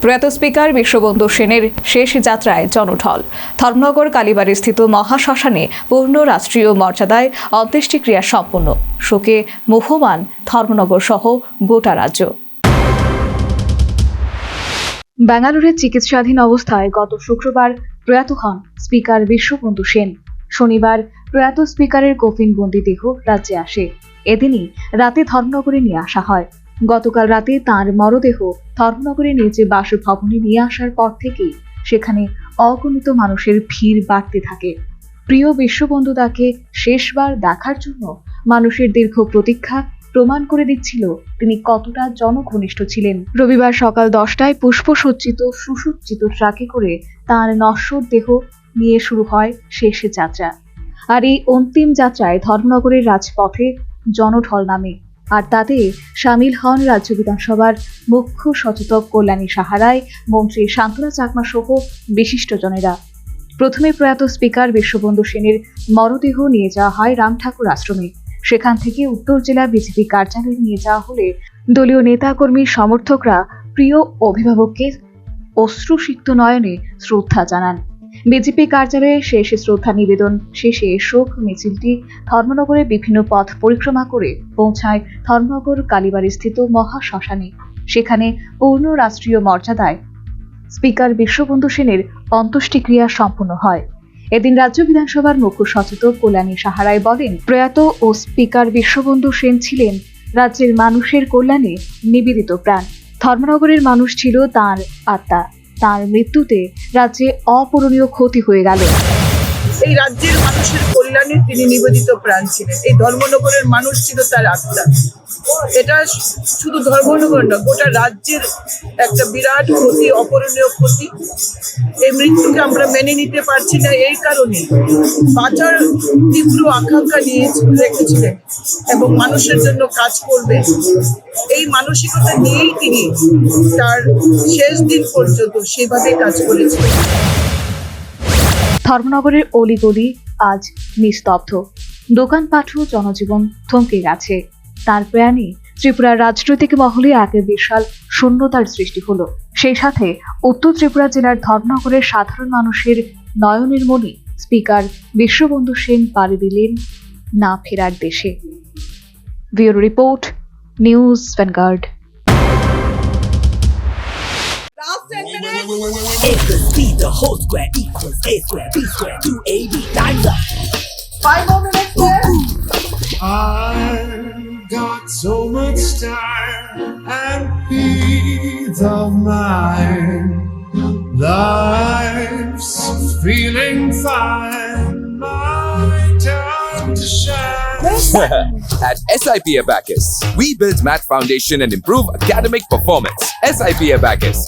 প্রয়াত স্পিকার বিশ্ববন্ধু সেনের শেষ যাত্রায় জনঢল। ধর্মনগর কালীবাড়ি স্থিত মহাশ্মশানে পূর্ণ রাষ্ট্রীয় মর্যাদায় অন্ত্যেষ্টিক্রিয়া সম্পন্ন। শোকে মুহ্যমান ধর্মনগর সহ গোটা রাজ্য। বেঙ্গালুরুর চিকিৎসাধীন অবস্থায় গত শুক্রবার প্রয়াত হন স্পিকার বিশ্ববন্ধু সেন। শনিবার প্রয়াত স্পিকারের কফিনবন্দি দেহ রাজ্যে আসে। এদিনই রাতে ধর্মনগরে নিয়ে আসা হয়। গতকাল রাতে তাঁর মরদেহ ধর্মনগরের নিচে বাসভবনে নিয়ে আসার পর থেকেই সেখানে অগণিত মানুষের ভিড় বাড়তে থাকে। প্রিয় বিশ্ববন্ধু তাকে শেষবার দেখার জন্য মানুষের দীর্ঘ প্রতীক্ষা প্রমাণ করে দিচ্ছিল তিনি কতটা জনঘনিষ্ঠ ছিলেন। রবিবার সকাল 10টায় পুষ্পসজ্জিত সুসজ্জিত ট্রাকে করে তাঁর নশ্বর দেহ নিয়ে শুরু হয় শেষ যাত্রা। আর এই অন্তিম যাত্রায় ধর্মনগরের রাজপথে জনঢল নামে। আর তাতে সামিল হন রাজ্য বিধানসভার মুখ্য সচেতক কল্যাণী সাহা রায়, মন্ত্রী শান্তনা চাকমা সহ বিশিষ্টজনেরা। প্রথমে প্রয়াত স্পিকার বিশ্ববন্ধু সেনের মরদেহ নিয়ে যাওয়া হয় রামঠাকুর আশ্রমে। সেখান থেকে উত্তর জেলা বিজেপি কার্যালয়ে নিয়ে যাওয়া হলে দলীয় নেতাকর্মী সমর্থকরা প্রিয় অভিভাবককে অশ্রুসিক্ত নয়নে শ্রদ্ধা জানান। বিজেপি কার্যালয়ে শেষ শ্রদ্ধা নিবেদন শেষে শোক মিছিলটি ধর্মনগরের বিভিন্ন পথ পরিক্রমা করে পৌঁছায় ধর্মনগর কালীবাড়ি স্থিত মহাশ্মশানে। সেখানে পূর্ণ রাষ্ট্রীয় মর্যাদায় স্পিকার বিশ্ববন্ধু সেনের অন্ত্যেষ্টিক্রিয়া সম্পন্ন হয়। এদিন রাজ্য বিধানসভার মুখ্য সচেতক কল্যাণী সাহা রায় বলেন, প্রয়াত ও স্পিকার বিশ্ববন্ধু সেন ছিলেন রাজ্যের মানুষের কল্যাণে নিবেদিত প্রাণ। ধর্মনগরের মানুষ ছিল তাঁর আত্মা। তাঁর মৃত্যুতে রাজ্যে অপূরণীয় ক্ষতি হয়ে গেল। এই রাজ্যের মানুষের কল্যাণে তিনি নিবেদিত প্রাণ ছিলেন। এই ধর্মনগরের মানুষ ছিল তার আত্মা। এটা শুধু ধর্মনগর না, গোটা রাজ্যের একটা বিরাট ক্ষতি, অপূরণীয় ক্ষতি। এই মৃত্যুকে আমরা মেনে নিতে পারছি না। এই কারণে বাঁচার তীব্র আকাঙ্ক্ষা নিয়ে রেখেছিলেন এবং মানুষের জন্য কাজ করবেন। এই মানসিকতা নিয়েই তিনি তার শেষ দিন পর্যন্ত সেভাবে কাজ করেছিলেন। ধর্মনগরের অলিগলি আজ নিস্তব্ধ। দোকানপাটও জনজীবন থমকে গেছে। তার প্রয়াণে ত্রিপুরার রাজনৈতিক মহলে এক বিশাল শূন্যতার সৃষ্টি হলো। সেই সাথে উত্তর ত্রিপুরা জেলার ধর্মনগরের সাধারণ মানুষের নয়নের মণি স্পিকার বিশ্ববন্ধু সেন পাড়ি দিলেন না ফেরার দেশে। Bureau report, news vanguard. A plus B, the whole square equals A square, B square, 2AB, time's up. 5 more minutes there. I've got so much time and peace of mind. Life's feeling fine. My time to shine. At SIP Abacus, we build math foundation and improve academic performance. SIP Abacus,